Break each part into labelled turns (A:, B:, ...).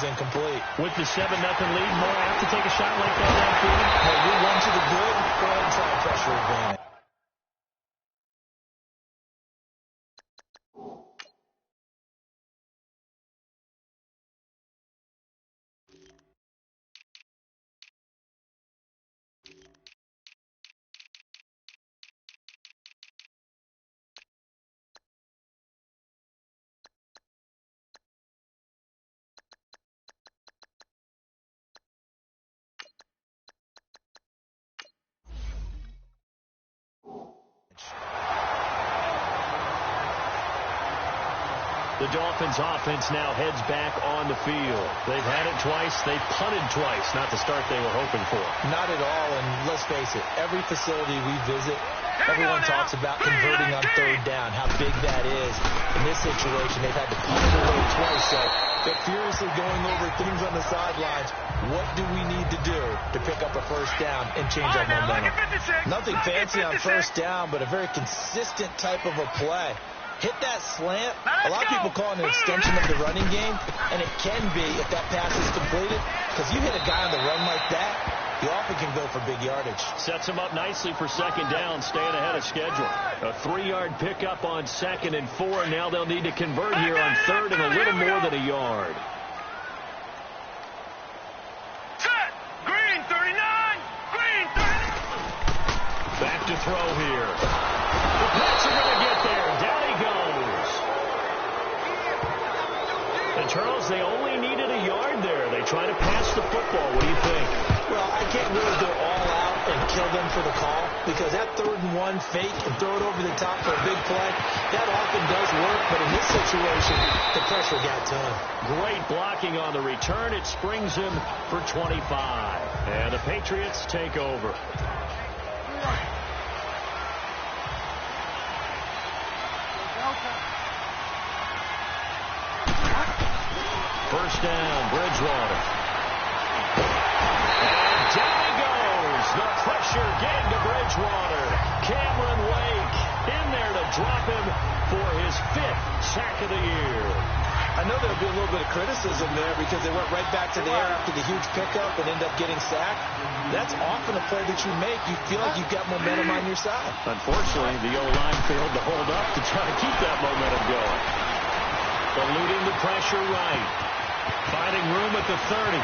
A: incomplete.
B: With the 7-0 lead, more apt to take a shot like that downfield.
A: Hey, you're one to the good. Go ahead and try a pressure advantage.
B: The Dolphins offense now heads back on the field. They've had it twice. They've punted twice. Not the start they were hoping for.
A: Not at all, and let's face it, every facility we visit, everyone talks about converting on third down, how big that is. In this situation, they've had to punt it away twice, so they're furiously going over things on the sidelines. What do we need to do to pick up a first down and change our momentum? Nothing fancy on first down, but a very consistent type of a play. Hit that slant. A lot of people call it an extension of the running game, and it can be if that pass is completed, because you hit a guy on the run like that, you often can go for big yardage.
B: Sets him up nicely for second down, staying ahead of schedule. A 3-yard pickup on 2nd and 4. Now they'll need to convert here on 3rd and a little more than a yard.
C: Set. Green 39. Green 39.
B: Back to throw here. The Pats are going to get there. Down he goes. And Charles, they only needed a yard there. They try to pass the football. What do you think?
A: Well, I can't really go all out and kill them for the call, because that 3rd and 1 fake and throw it over the top for a big play, that often does work, but in this situation, the pressure got to him.
B: Great blocking on the return. It springs him for 25. And the Patriots take over. First down, Bridgewater. And down he goes. The pressure getting to Bridgewater. Cameron Wake in there to drop him for his 5th sack of the year.
A: I know there'll be a little bit of criticism there because they went right back to the air after the huge pickup and end up getting sacked. That's often a play that you make. You feel like you've got momentum on your side.
B: Unfortunately, the O-line failed to hold up to try to keep that momentum going. Eluding the pressure right. Finding room at the 30.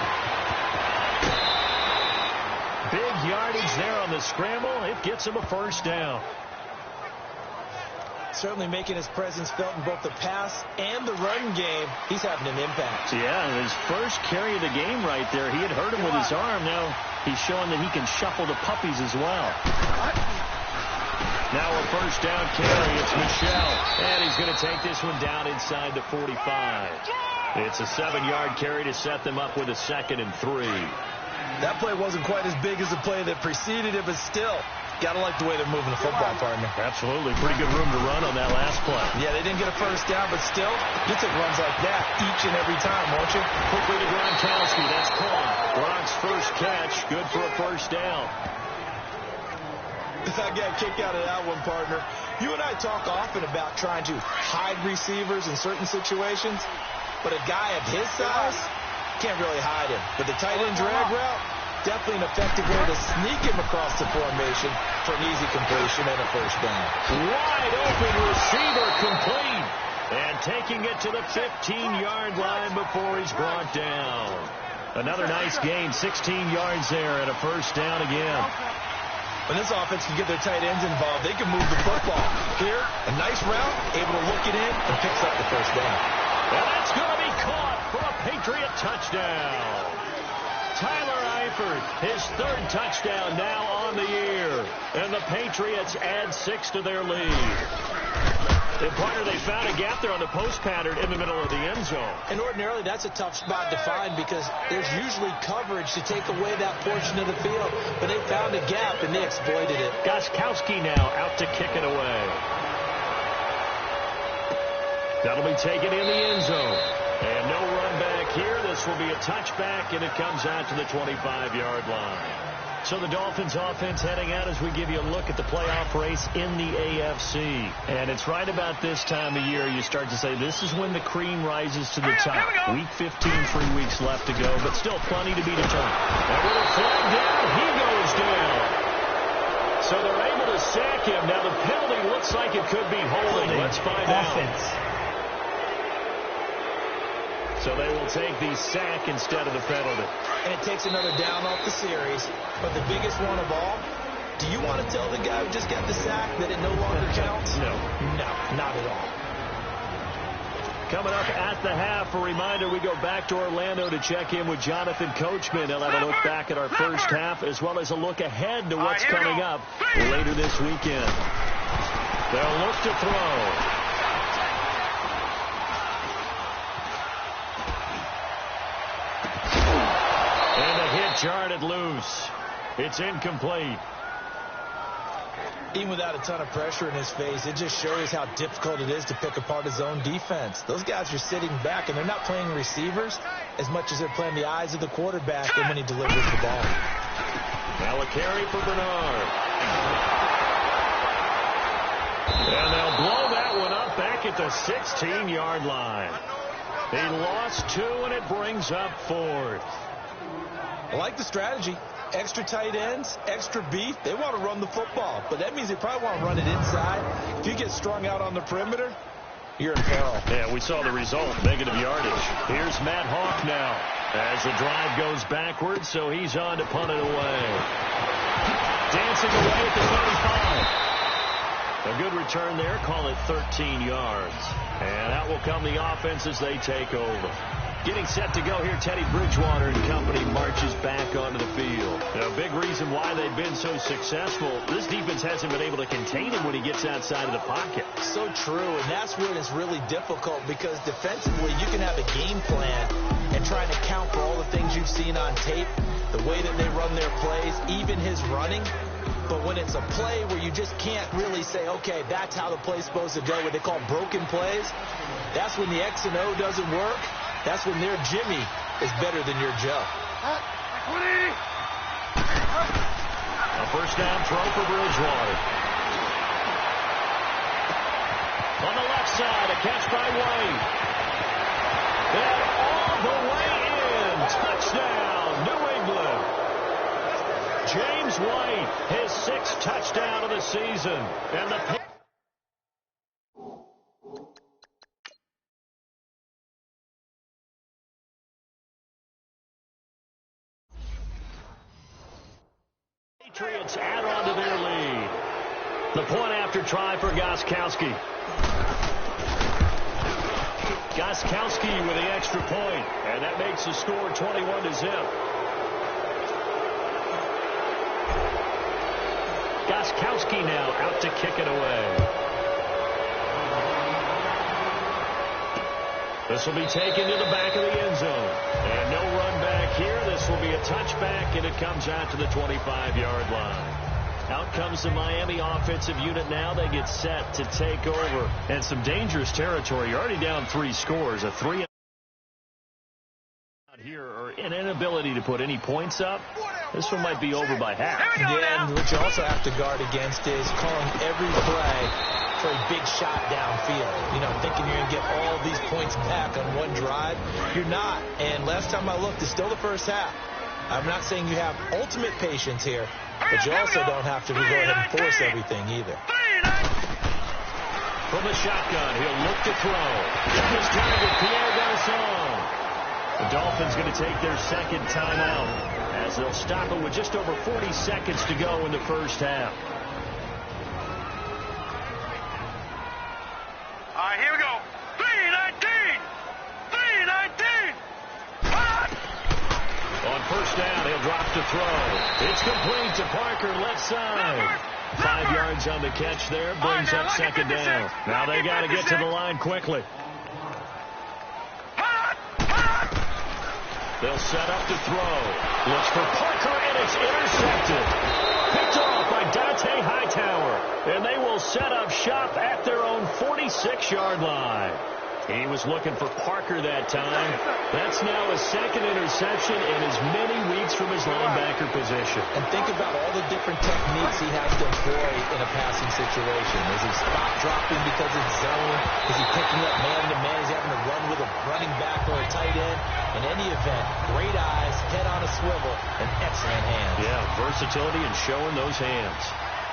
B: Big yardage there on the scramble. It gets him a first down.
A: Certainly making his presence felt in both the pass and the run game. He's having an impact.
B: Yeah, his first carry of the game right there. He had hurt him with his arm. Now he's showing that he can shuffle the puppies as well. Now a first down carry. It's Michelle. And he's going to take this one down inside the 45. It's a 7-yard carry to set them up with a 2nd and 3.
A: That play wasn't quite as big as the play that preceded it, but still, got to like the way they're moving the football, partner.
B: Absolutely. Pretty good room to run on that last play.
A: Yeah, they didn't get a first down, but still, you take runs like that each and every time, won't you?
B: Quickly to Gronkowski. That's caught. Gronk's first catch. Good for a first down.
A: I got a kick out of that one, partner. You and I talk often about trying to hide receivers in certain situations, but a guy of his size can't really hide him. But the tight end drag route, definitely an effective way to sneak him across the formation for an easy completion and a first down.
B: Wide open receiver complete. And taking it to the 15-yard line before he's brought down. Another nice gain, 16 yards there and a first down again.
A: When this offense can get their tight ends involved, they can move the football. Here, a nice route, able to look it in, and picks up the first down.
B: And that's going to be caught for a Patriot touchdown. Tyler Eifert, his 3rd touchdown now on the year. And the Patriots add 6 to their lead. And partner, they found a gap there on the post pattern in the middle of the end zone.
A: And ordinarily, that's a tough spot to find because there's usually coverage to take away that portion of the field. But they found a gap, and they exploited it.
B: Goskowski now out to kick it away. That'll be taken in the end zone. And no run back here. This will be a touchback, and it comes out to the 25-yard line. So the Dolphins offense heading out as we give you a look at the playoff race in the AFC. And it's right about this time of year you start to say this is when the cream rises to the top. Week 15, 3 weeks left to go, but still plenty to be determined. And with a flag down, he goes down. So they're able to sack him. Now the penalty looks like it could be holding. Let's find out. So they will take the sack instead of the penalty.
A: And it takes another down off the series. But the biggest one of all, do you want to tell the guy who just got the sack that it no longer counts?
B: No.
A: No, not at all.
B: Coming up at the half, a reminder, we go back to Orlando to check in with Jonathan Coachman. He'll have a look back at our first half as well as a look ahead to what's coming up later this weekend. They'll look to throw. Jarred loose. It's incomplete.
A: Even without a ton of pressure in his face, it just shows how difficult it is to pick apart his own defense. Those guys are sitting back, and they're not playing receivers as much as they're playing the eyes of the quarterback and when he delivers the ball.
B: Now a carry for Bernard. And they'll blow that one up back at the 16-yard line. He lost 2, and it brings up 4th.
A: I like the strategy. Extra tight ends, extra beef. They want to run the football, but that means they probably want to run it inside. If you get strung out on the perimeter, you're in peril.
B: Yeah, we saw the result, negative yardage. Here's Matt Hawk now as the drive goes backwards, so he's on to punt it away. Dancing away at the 25. A good return there. Call it 13 yards. And out will come the offense as they take over. Getting set to go here, Teddy Bridgewater and company marches back onto the field. Now, a big reason why they've been so successful, this defense hasn't been able to contain him when he gets outside of the pocket.
A: So true, and that's when it's really difficult because defensively you can have a game plan and trying to count for all the things you've seen on tape, the way that they run their plays, even his running. But when it's a play where you just can't really say, okay, that's how the play's supposed to go, what they call broken plays, that's when the X and O doesn't work. That's when their Jimmy is better than your Joe.
B: A first down throw for Bridgewater. On the left side, a catch by White. And all the way in. Touchdown, New England. James White, his 6th touchdown of the season. And the Patriots add on to their lead. The point after try for Gostkowski. Gostkowski with the extra point, and that makes the score 21-0. Gostkowski now out to kick it away. This will be taken to the back of the end zone. And no run back here. This will be a touchback, and it comes out to the 25-yard line. Out comes the Miami offensive unit now. They get set to take over. And some dangerous territory. You're already down 3 scores. A 3 out here, or an inability to put any points up. This one might be over by half.
A: Yeah, and what you also have to guard against is calling every play for a big shot downfield. You know, thinking you're going to get all these points back on one drive. You're not. And last time I looked, it's still the first half. I'm not saying you have ultimate patience here, but you also don't have to go ahead and force everything either.
B: From the shotgun, he'll look to throw. This time with Pierre Garçon. The Dolphins going to take their second timeout as they'll stop it with just over 40 seconds to go in the first half.
C: All right, here we go. 3-19. 3-19.
B: On first down, he'll drop to throw. It's complete to Parker, left side. 5 yards on the catch there, brings up second down. Now they got to get to the line quickly. They'll set up to throw. Looks for Parker, and it's intercepted. Picked off by Dante Hightower. And they will set up shop at their own 46-yard line. He was looking for Parker that time. That's now a second interception in as many weeks from his linebacker position.
A: And think about all the different techniques he has to employ in a passing situation. Is he spot dropping because it's zone? Is he picking up man-to-man? Is he having to run with a running back or a tight end? In any event, great eyes, head on a swivel, and excellent hands.
B: Yeah, versatility and showing those hands.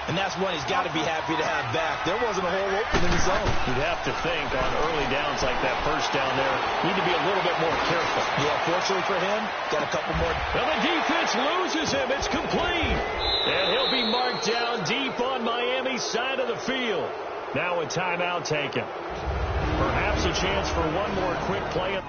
A: And that's one he's got to be happy to have back. There wasn't a hole open in the zone.
B: You'd have to think on early downs like that first down there, need to be a little bit more careful.
A: Yeah, fortunately for him, got a couple more.
B: And the defense loses him. It's complete. And he'll be marked down deep on Miami's side of the field. Now a timeout taken. Perhaps a chance for one more quick play.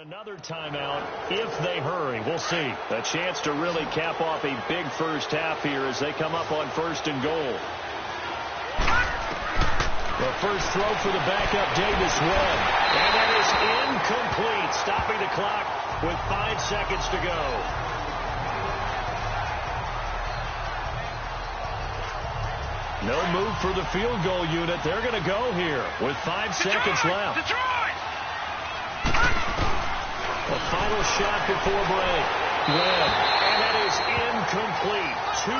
B: Another timeout if they hurry. We'll see. A chance to really cap off a big first half here as they come up on 1st and goal. The first throw for the backup, Davis Webb. And that is incomplete, stopping the clock with 5 seconds to go. No move for the field goal unit. They're going to go here with 5 seconds left. The final shot before break. Webb. And that is incomplete. 2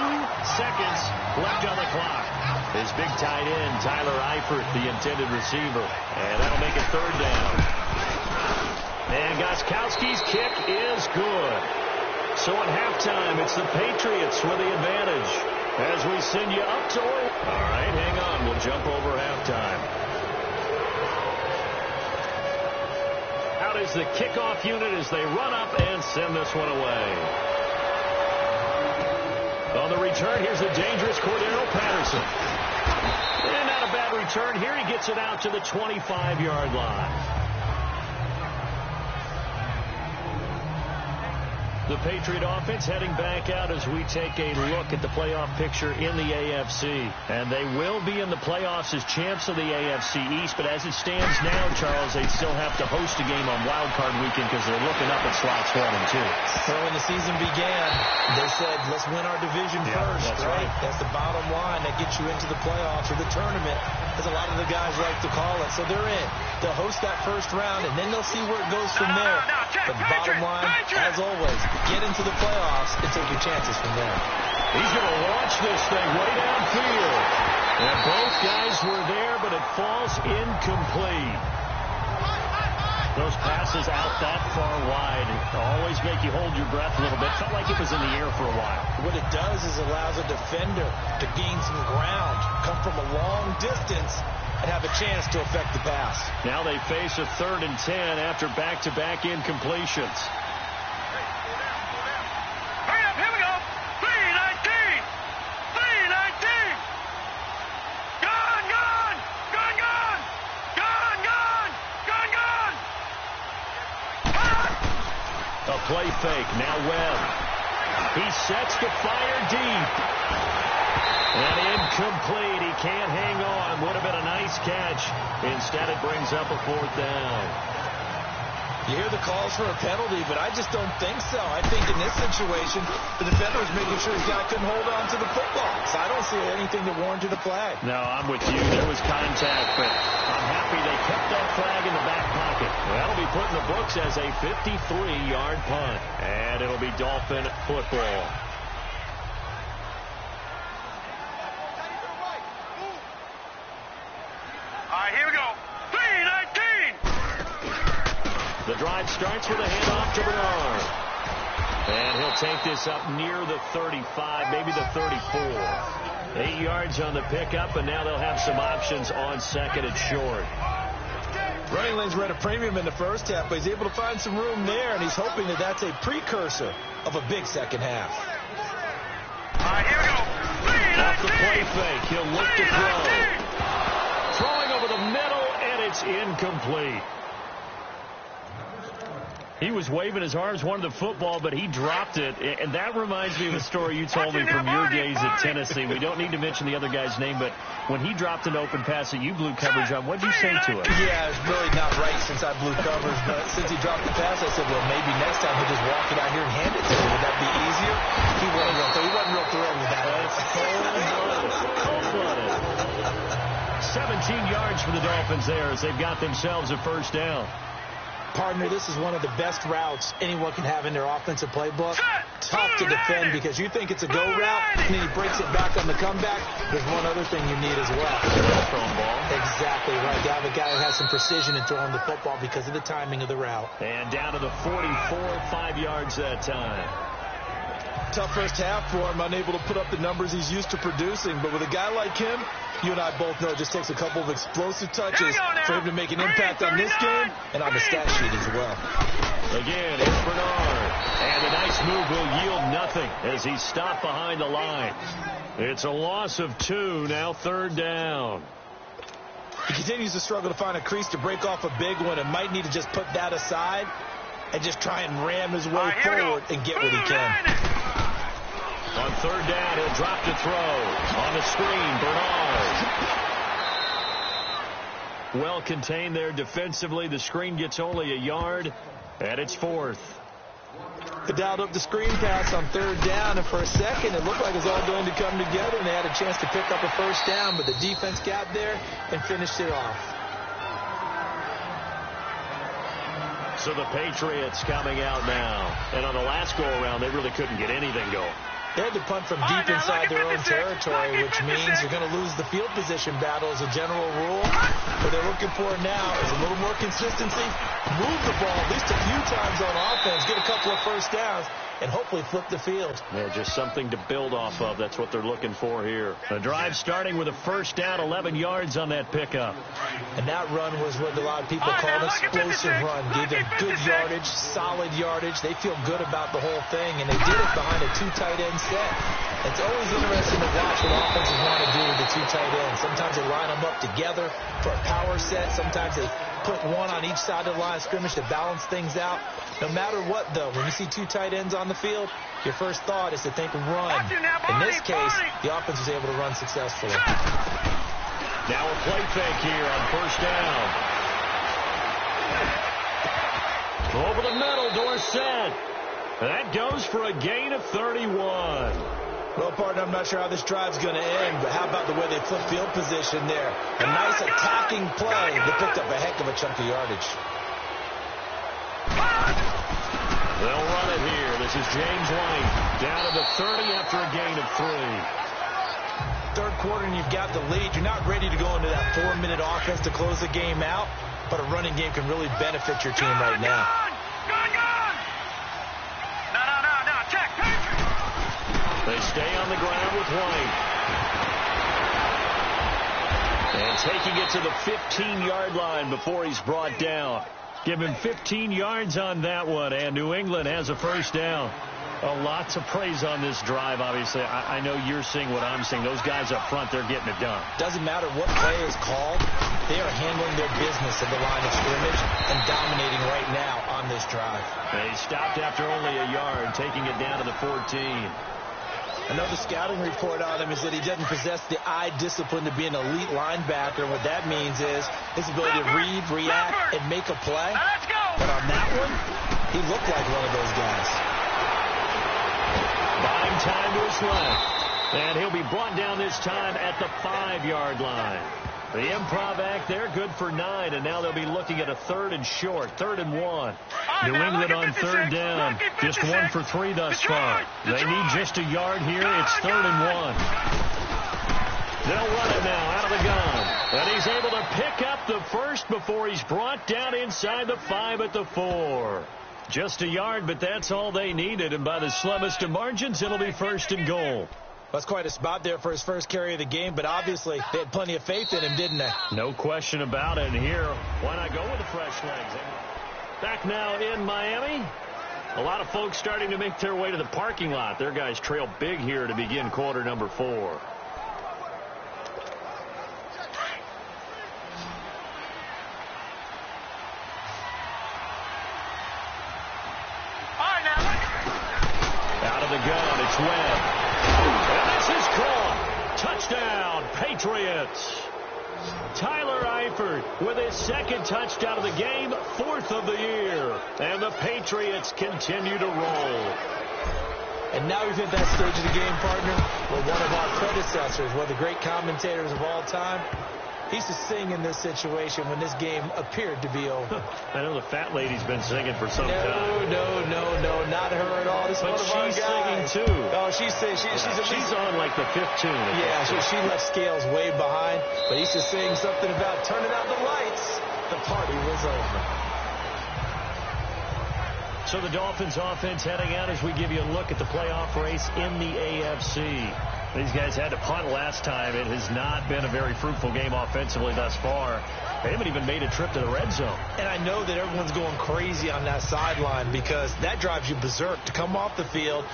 B: seconds left on the clock. His big tight end, Tyler Eifert, the intended receiver. And that'll make it 3rd down. And Gostkowski's kick is good. So at halftime, it's the Patriots with the advantage. As we send you up to... All right, hang on. We'll jump over halftime. Out is the kickoff unit as they run up and send this one away. On the return, here's the dangerous Cordero Patterson. And not a bad return. Here he gets it out to the 25-yard line. The Patriot offense heading back out as we take a look at the playoff picture in the AFC. And they will be in the playoffs as champs of the AFC East. But as it stands now, Charles, they still have to host a game on Wild Card Weekend because they're looking up at slots 1 and 2.
A: So when the season began, they said, let's win our division first.
B: That's right.
A: That's the bottom line that gets you into the playoffs or the tournament, as a lot of the guys like to call it. So they're in. They'll host that first round, and then they'll see where it goes from there. But the bottom line, as always, get into the playoffs and take your chances from there.
B: He's going to launch this thing way downfield. And both guys were there, but it falls incomplete. Those passes out that far wide always make you hold your breath a little bit. Felt like it was in the air for a while.
A: What it does is allows a defender to gain some ground, come from a long distance, and have a chance to affect the pass.
B: Now they face a 3rd and 10 after back-to-back incompletions.
C: Hurry up, here we go. 3-19. 3-19. Gone, gone. Gone, gone. Gone, gone. Gone, gone.
B: A play fake. Now Webb. He sets the fire deep. And incomplete. He can't hang on. Would have been a nice catch. Instead, it brings up a 4th down.
A: You hear the calls for a penalty, but I just don't think so. I think in this situation, the defender was making sure his guy couldn't hold on to the football. So I don't see anything that warranted a flag.
B: No, I'm with you. There was contact, but I'm happy they kept that flag in the back pocket. That'll be put in the books as a 53-yard punt. And it'll be Dolphin football.
C: All right, here we go. 3-19.
B: The drive starts with a handoff to Bernard. And he'll take this up near the 35, maybe the 34. 8 yards on the pickup, and now they'll have some options on 2nd and short.
A: Running lanes were at a premium in the first half, but he's able to find some room there, and he's hoping that that's a precursor of a big second half.
C: All right, here we go. 3-19.
B: Off the play fake, he'll look to throw. Throwing over the middle, and it's incomplete. He was waving his arms, wanted the football, but he dropped it. And that reminds me of a story you told me from your days at Tennessee. We don't need to mention the other guy's name, but when he dropped an open pass that you blew coverage on, what did you say to him?
A: Yeah, it's really not right since I blew coverage, but since he dropped the pass, I said, well, maybe next time he'll just walk it out here and hand it to me. Would that be easier? He wasn't real thrilled with that.
B: That's cold-blooded. 17 yards for the Dolphins there as they've got themselves a first down.
A: Partner, this is one of the best routes anyone can have in their offensive playbook. Tough to defend because you think it's a go route, and then he breaks it back on the comeback. There's one other thing you need as well.
B: Thrown ball.
A: Exactly right. You have a guy who has some precision in throwing the football because of the timing of the route.
B: And down to the 44, 5 yards that time.
A: Tough first half for him, unable to put up the numbers he's used to producing. But with a guy like him, you and I both know it just takes a couple of explosive touches for him to make an impact on this game and on the stat sheet as well.
B: Again, it's Bernard. And a nice move will yield nothing as he's stopped behind the line. It's a loss of 2, now third down.
A: He continues to struggle to find a crease to break off a big one and might need to just put that aside and just try and ram his way forward and get what he can.
B: On third down, he'll drop to throw. On the screen, Bernard. Well contained there defensively. The screen gets only a yard, and it's fourth.
A: They dialed up the screen pass on third down, and for a second, it looked like it was all going to come together, and they had a chance to pick up a first down, but the defense got there and finished it off.
B: So the Patriots coming out now. And on the last go-around, they really couldn't get anything going.
A: They had to punt from deep inside their own territory, which means you're going to lose the field position battle as a general rule. What they're looking for now is a little more consistency, move the ball at least a few times on offense, get a couple of first downs, and hopefully flip the field.
B: Yeah, just something to build off of. That's what they're looking for here. The drive starting with a first down, 11 yards on that pickup.
A: And that run was what a lot of people call an explosive run. Gave them good yardage, solid yardage. They feel good about the whole thing, and they did it behind a 2 tight end set. It's always interesting to watch what offenses want to do with the 2 tight ends. Sometimes they line them up together for a power set. Sometimes they put one on each side of the line of scrimmage to balance things out. No matter what, though, when you see 2 tight ends on the field, your first thought is to think run. In this case, the offense was able to run successfully.
B: Now a play fake here on first down. Over the middle, Dorsett. That goes for a gain of 31.
A: Well, partner, I'm not sure how this drive's going to end, but how about the way they flip field position there? A nice attacking play. They picked up a heck of a chunk of yardage.
B: They'll run it here. This is James White down to the 30 after a gain of 3.
A: Third quarter and you've got the lead. You're not ready to go into that 4-minute offense to close the game out, but a running game can really benefit your team right now.
C: No, check.
B: They stay on the ground with White. And taking it to the 15-yard line before he's brought down. Give him 15 yards on that one, and New England has a first down. Lots of praise on this drive, obviously. I know you're seeing what I'm seeing. Those guys up front, they're getting it done.
A: Doesn't matter what play is called. They are handling their business at the line of scrimmage and dominating right now on this drive.
B: They stopped after only a yard, taking it down to the 14.
A: Another scouting report on him is that he doesn't possess the eye discipline to be an elite linebacker. What that means is his ability to read, react, and make a play. But on that one, he looked like one of those guys.
B: Buying time to his left. And he'll be brought down this time at the 5-yard line. The improv act there, good for 9, and now they'll be looking at a 3rd and short, 3rd and 1. New England on 3rd down, just 1 for 3 thus far. They need just a yard here. It's 3rd and 1. They'll run it now out of the gun, and he's able to pick up the first before he's brought down inside the 5 at the 4. Just a yard, but that's all they needed, and by the slimmest of margins, it'll be 1st and goal.
A: That's quite a spot there for his first carry of the game, but obviously they had plenty of faith in him, didn't they?
B: No question about it. And here, why not go with the fresh legs? Back now in Miami. A lot of folks starting to make their way to the parking lot. Their guys trail big here to begin quarter number 4. gun. It's Webb. And this is caught. Touchdown, Patriots. Tyler Eifert with his second touchdown of the game, 4th of the year. And the Patriots continue to roll.
A: And now we've hit that stage of the game, partner, where one of our predecessors, one of the great commentators of all time, he used to sing in this situation when this game appeared to be over.
B: I know the fat lady's been singing for some time.
A: No, not her at all. This is one of our guys.
B: She's singing too.
A: Oh, she's
B: on like the 5th tune.
A: Yeah, she left Scales way behind, but he used to sing something about turning out the lights. The party was over.
B: So the Dolphins offense heading out as we give you a look at the playoff race in the AFC. These guys had to punt last time. It has not been a very fruitful game offensively thus far. They haven't even made a trip to the red zone.
A: And I know that everyone's going crazy on that sideline because that drives you berserk to come off the field,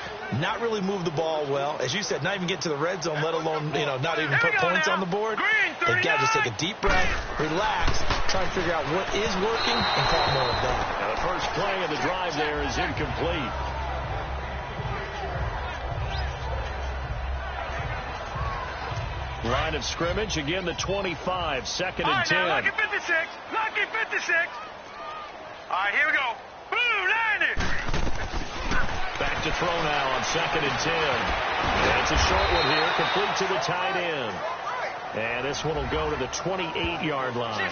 A: not really move the ball well. As you said, not even get to the red zone, let alone, not even put points on the board. They've got to just take a deep breath, relax, try and figure out what is working, and call more of that.
B: Now the first play of the drive there is incomplete. Line of scrimmage, again the 25, 2nd and 10.
C: Lucky 56, lucky 56. All right, here we go. Boom, landed.
B: Back to throw now on 2nd and 10. That's a short one here, complete to the tight end. And this one will go to the 28-yard line.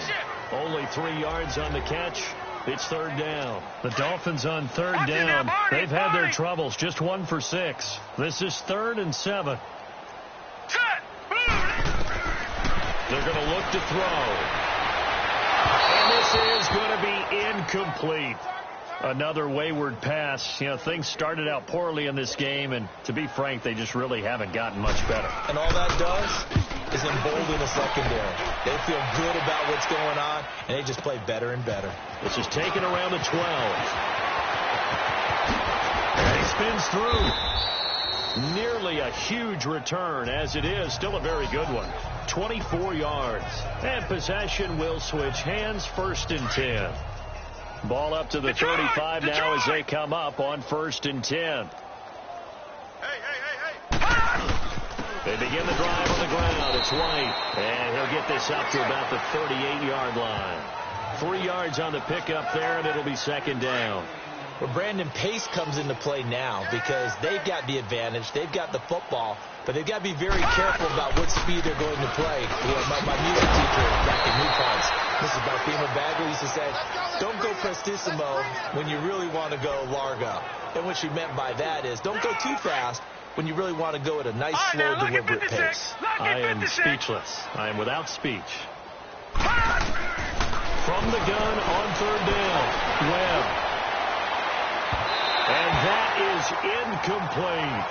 B: Only 3 yards on the catch. It's 3rd down. The Dolphins on 3rd down. They've had their troubles, just 1 for 6. This is 3rd and 7. They're going to look to throw. And this is going to be incomplete. Another wayward pass. Things started out poorly in this game, and to be frank, they just really haven't gotten much better.
A: And all that does is embolden the secondary. They feel good about what's going on, and they just play better and better.
B: This is taken around the 12. And he spins through. Nearly a huge return, as it is. Still a very good one. 24 yards. And possession will switch hands, 1st and 10. Ball up to the 35 now as they come up on 1st and 10. They begin the drive on the ground. It's White. And he'll get this up to about the 38-yard line. 3 yards on the pickup there, and it'll be 2nd down.
A: Well, Brandon, pace comes into play now because they've got the advantage. They've got the football, but they've got to be very careful about what speed they're going to play. My music teacher back in New Paltz, Mrs. Barthema Bagley, used to say, don't go prestissimo when you really want to go largo. And what she meant by that is don't go too fast when you really want to go at a nice, slow, deliberate pace.
B: I am speechless. I am without speech. From the gun on 3rd down, Webb. And that is incomplete.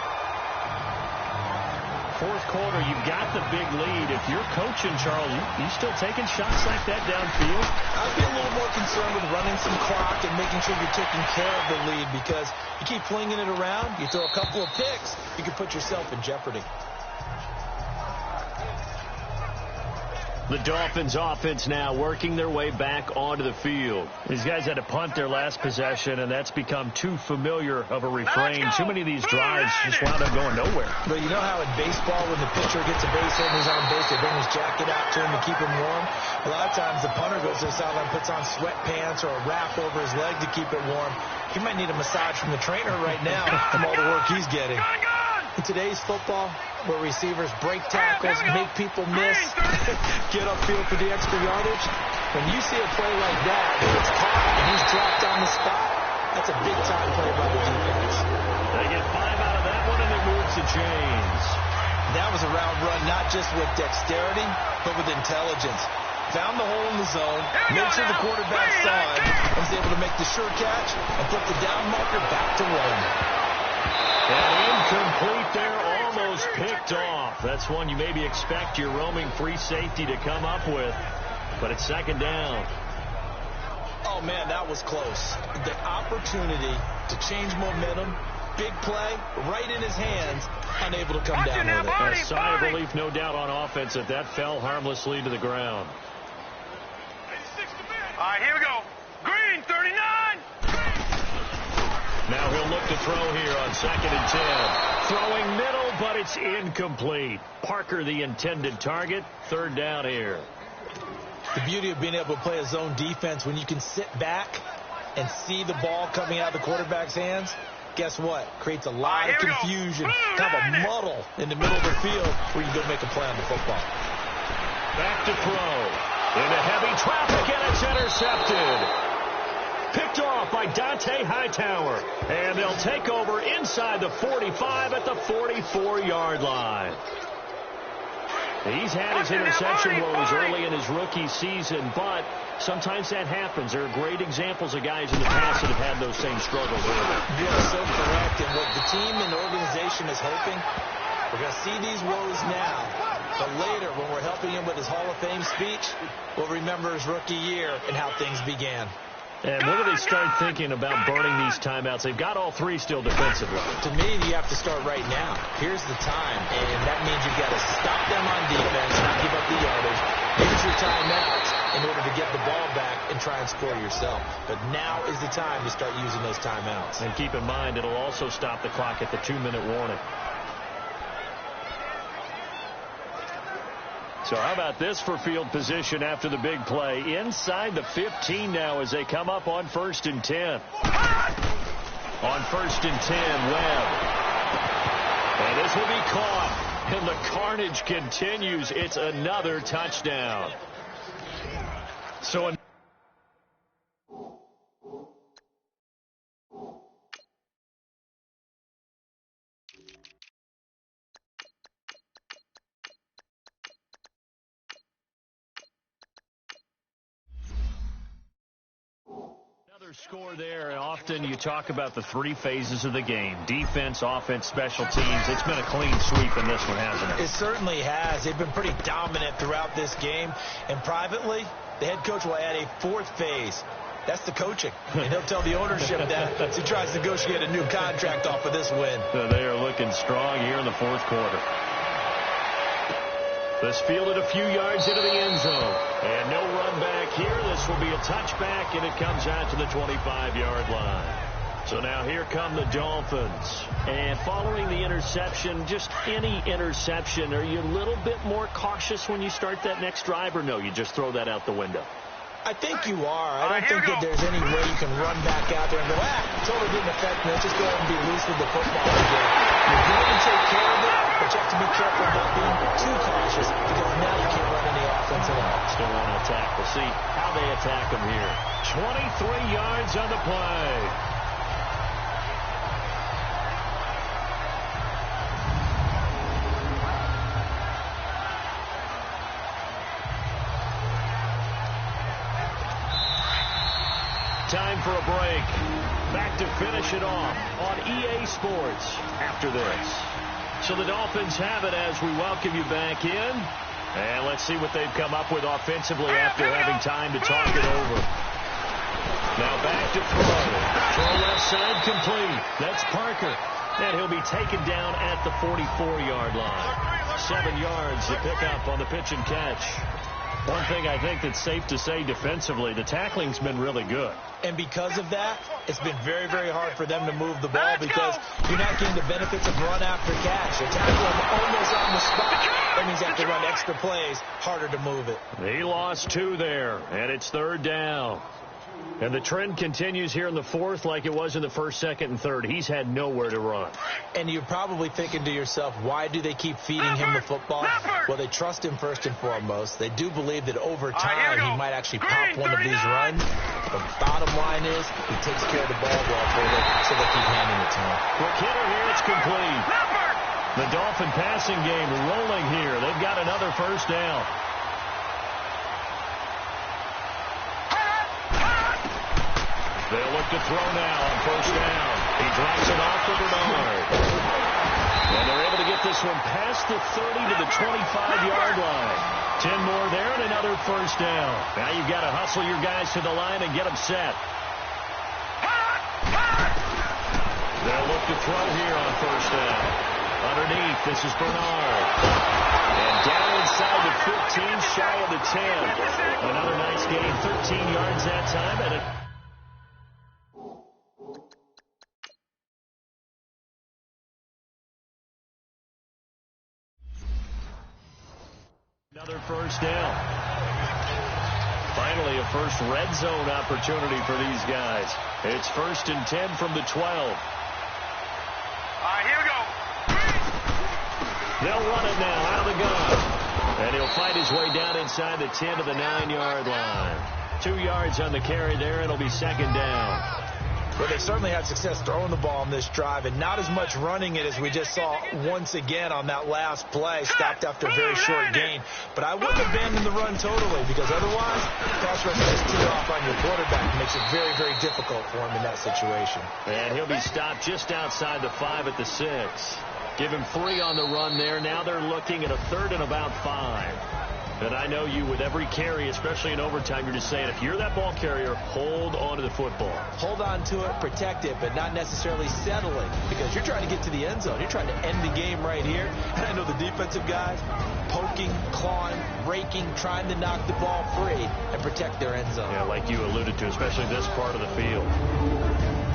B: 4th quarter, you've got the big lead. If you're coaching, Charles, you still taking shots like that downfield?
A: I'd be a little more concerned with running some clock and making sure you're taking care of the lead because you keep flinging it around, you throw a couple of picks, you can put yourself in jeopardy.
B: The Dolphins offense now working their way back onto the field. These guys had to punt their last possession, and that's become too familiar of a refrain. Too many of these drives just wound up going nowhere.
A: But you know how in baseball, when the pitcher gets a base hit and he's on base, they bring his jacket out to him to keep him warm? A lot of times the punter goes to the sideline, puts on sweatpants or a wrap over his leg to keep it warm. He might need a massage from the trainer right now from all the work he's getting. In today's football, where receivers break tackles, make people miss, get upfield for the extra yardage, when you see a play like that, if it's caught and he's dropped on the spot, that's a big-time play by the defense.
B: They get 5 out of that one, and it moves the chains.
A: That was a route run not just with dexterity, but with intelligence. Found the hole in the zone, made sure the quarterback saw it, and was able to make the sure catch and put the down marker back to Rome.
B: And incomplete there, almost picked off. That's one you maybe expect your roaming free safety to come up with, but it's 2nd down.
A: Oh, man, that was close. The opportunity to change momentum, big play, right in his hands, unable to come down with it.
B: A sigh of relief, no doubt, on offense that fell harmlessly to the ground.
C: All right, here we go. Green, 39.
B: Now he'll look to throw here on 2nd and 10. Throwing middle, but it's incomplete. Parker, the intended target. 3rd down here.
A: The beauty of being able to play a zone defense when you can sit back and see the ball coming out of the quarterback's hands, guess what? Creates a lot of confusion, kind of a muddle in the middle of the field where you go make a play on the football.
B: Back to throw. Into heavy traffic, and it's intercepted. Picked off by Dante Hightower. And they'll take over inside the 45 at the 44-yard line. He's had his interception woes early in his rookie season, but sometimes that happens. There are great examples of guys in the past that have had those same struggles.
A: You are so correct. And what the team and the organization is hoping, we're going to see these woes now. But later, when we're helping him with his Hall of Fame speech, we'll remember his rookie year and how things began.
B: And when do they start thinking about burning these timeouts? They've got all 3 still defensively.
A: To me, you have to start right now. Here's the time, and that means you've got to stop them on defense, not give up the yardage. Use your timeouts in order to get the ball back and try and score yourself. But now is the time to start using those timeouts.
B: And keep in mind, it'll also stop the clock at the 2-minute warning. So how about this for field position after the big play? Inside the 15 now as they come up on 1st and 10. On 1st and 10, Webb. And this will be caught. And the carnage continues. It's another touchdown. So score there, and often you talk about the 3 phases of the game: defense, offense, special teams. It's been a clean sweep in this one, hasn't it?
A: It certainly has. They've been pretty dominant throughout this game, and privately, the head coach will add a 4th phase. That's the coaching, and he'll tell the ownership that as he tries to negotiate a new contract off of this win.
B: So they are looking strong here in the 4th quarter. This fielded a few yards into the end zone. And no run back here. This will be a touchback, and it comes out to the 25-yard line. So now here come the Dolphins. And following the interception, just any interception, are you a little bit more cautious when you start that next drive, or no, you just throw that out the window?
A: I think you are. I don't think that there's any way you can run back out there and go, totally didn't affect me. Let's just go ahead and be loose with the football again. You're going to take care of it, but you have to be careful about being too cautious because now you can't run any offense at all.
B: Still want to attack. We'll see how they attack them here. 23 yards on the play. Time for a break. Back to finish it off on EA Sports after this. So the Dolphins have it as we welcome you back in. And let's see what they've come up with offensively after having time to talk it over. Now back to throw. Throw left side complete. That's Parker. And he'll be taken down at the 44-yard line. 7 yards to pick up on the pitch and catch. One thing I think that's safe to say defensively, the tackling's been really good.
A: And because of that, it's been very, very hard for them to move the ball because you're not getting the benefits of run after catch. They tackle them almost on the spot. That means you have to run extra plays, harder to move it.
B: He lost 2 there, and it's 3rd down. And the trend continues here in the 4th like it was in the 1st, 2nd, and 3rd. He's had nowhere to run.
A: And you're probably thinking to yourself, why do they keep feeding him the football? Well, they trust him first and foremost. They do believe that over time he might actually pop one of these runs. The bottom line is he takes care of the ball well for them, so they keep handing it to him.
B: Quick hitter here, it's complete. The Dolphin passing game rolling here. They've got another 1st down. They'll look to throw now on 1st down. He drops it off to Bernard. And they're able to get this one past the 30 to the 25-yard line. 10 more there and another 1st down. Now you've got to hustle your guys to the line and get them set. They'll look to throw here on 1st down. Underneath, this is Bernard. And down inside the 15, shy of the 10. Another nice gain, 13 yards that time. And Another first down. Finally, a first red zone opportunity for these guys. It's 1st and 10 from the 12.
C: All right, here we go.
B: They'll run it now out of the gun. And he'll fight his way down inside the 10 to the 9-yard line. 2 yards on the carry there. It'll be 2nd down.
A: Well, they certainly had success throwing the ball on this drive, and not as much running it as we just saw once again on that last play, stopped after a very short gain. But I wouldn't abandon the run totally, because otherwise, pass rush just tee off on your quarterback. It makes it very, very difficult for him in that situation.
B: And he'll be stopped just outside the 5 at the 6. Give him 3 on the run there. Now they're looking at a 3rd and about 5. And I know you, with every carry, especially in overtime, you're just saying, if you're that ball carrier, hold on to the football.
A: Hold on to it, protect it, but not necessarily settle it, because you're trying to get to the end zone. You're trying to end the game right here. And I know the defensive guys poking, clawing, raking, trying to knock the ball free and protect their end zone.
B: Yeah, like you alluded to, especially this part of the field.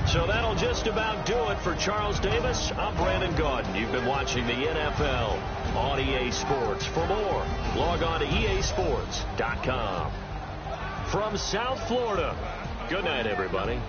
B: So that'll just about do it for Charles Davis. I'm Brandon Gaudin. You've been watching the NFL on EA Sports. For more, log on to easports.com. From South Florida, good night, everybody.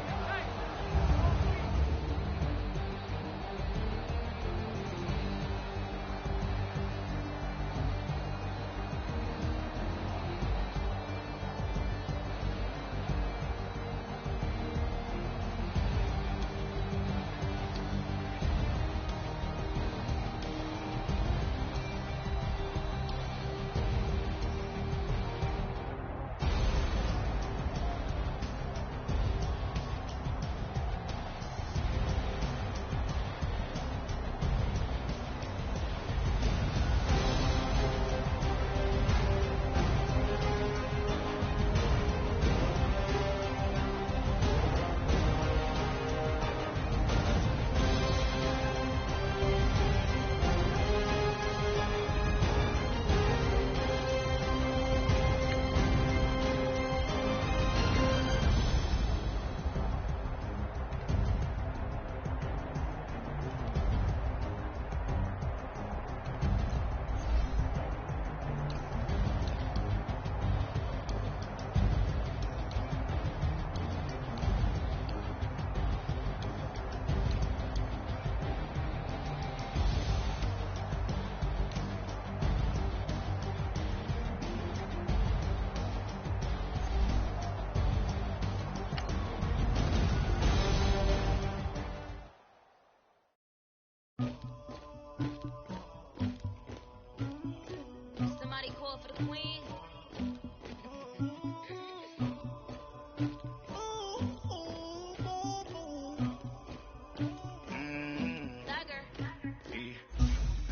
D: Somebody call for the queen.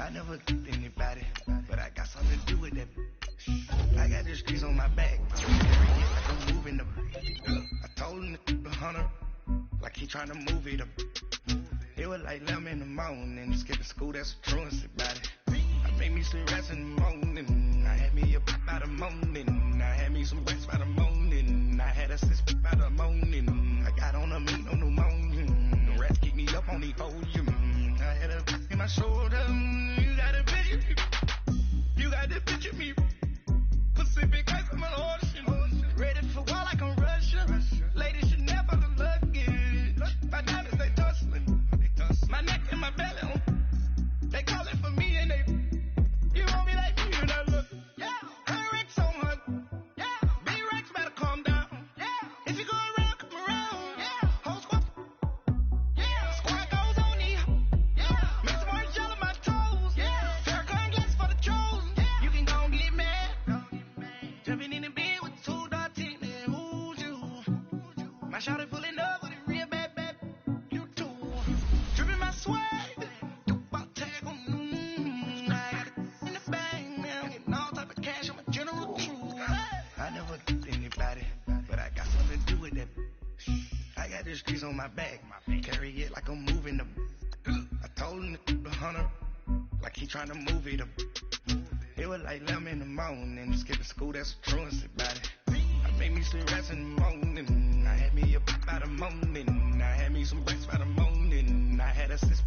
E: I never did anybody, but I got something to do with that. I got the streets on my back. Like I'm moving them. I told him the hunter, like he trying to move it up. It was like 11 in the morning. Skipping school, that's a truancy about it. I made me some rest in the morning. I had me a pop by the morning. I had me some rest by the morning. I had a six by the morning. I got on a meat on the morning. The rats keep me up on the podium. I had a in my shoulder. You got a bitch. You got the bitch of me. Pacific ice, I'm an ocean. Ready for war like I'm Russian. Ladies should never look luggage. My diamonds, they tussling. My neck and my belly. They call it for me and they. You want me like me and I look. Yeah. Her Rex on her. Yeah. B-Rex better calm down. Yeah. If you go around, come around. Yeah. Whole squad. Yeah. Squad goes on me. Yeah. Make some orange gel on my toes. Yeah. Farrakhan glasses for the trolls. Yeah. You can go and get mad. Jumping in the bed with 2 dark teeth. Man, who's you? My shawty pulling up with a real bad. You too. Dripping my swag. The streets on my back, carry it like I'm moving them. I told him the hunter, like he trying to move it up. It was like 11 in the morning, skipping school, that's a truancy about it. I made me some rest in the morning. I had me a pop by the morning. I had me some breaks by the morning. I had a six